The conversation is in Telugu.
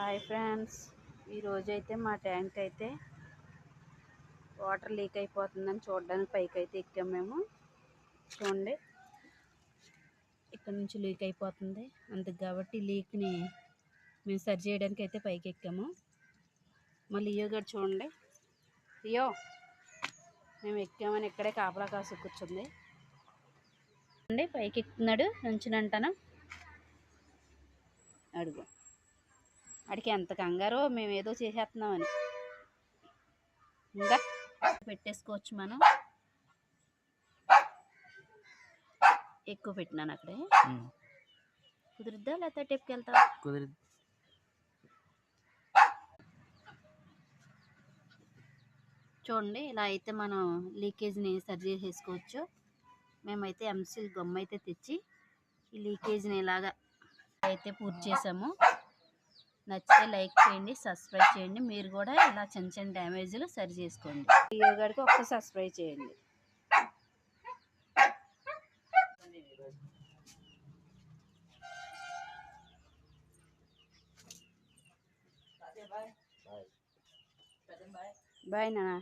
హాయ్ ఫ్రెండ్స్, ఈరోజైతే మా ట్యాంక్ అయితే వాటర్ లీక్ అయిపోతుందని చూడడానికి పైకి అయితే ఎక్కాము మేము. చూడండి, ఇక్కడ నుంచి లీక్ అయిపోతుంది. అందుకు కాబట్టి లీక్ని మేము సరి చేయడానికి అయితే పైకి ఎక్కాము. మళ్ళీ లియో గారు చూడండి, లియో మేము ఎక్కామని ఇక్కడే కాపలా కాసు కూర్చుంది. చూడండి, పైకి ఎక్కుతున్నాడు నుంచునంటాను. అడుగు, వాడికి ఎంత కంగారో మేము ఏదో చేసేస్తున్నామని. ఇంకా పెట్టేసుకోవచ్చు మనం. ఎక్కువ పెట్టినాను అక్కడే. కుదురుద్దా లేకపోతే టెప్కి వెళ్తావా? కుదిరిద్ది. చూడండి, ఇలా అయితే మనం లీకేజ్ని సరి చేసేసుకోవచ్చు. మేమైతే ఎంసీల్ గమ్ అయితే తెచ్చి ఈ లీకేజ్ని ఇలాగా అయితే పూర్తి చేసాము. నచ్చితే లైక్ చేయండి, సబ్స్క్రైబ్ చేయండి. మీరు కూడా ఇలా చిన్న చిన్న డ్యామేజ్లు సరి చేసుకోండి. లియో గారికి ఒక్క సబ్స్క్రైబ్ చేయండి. బాయ్ నాన్న.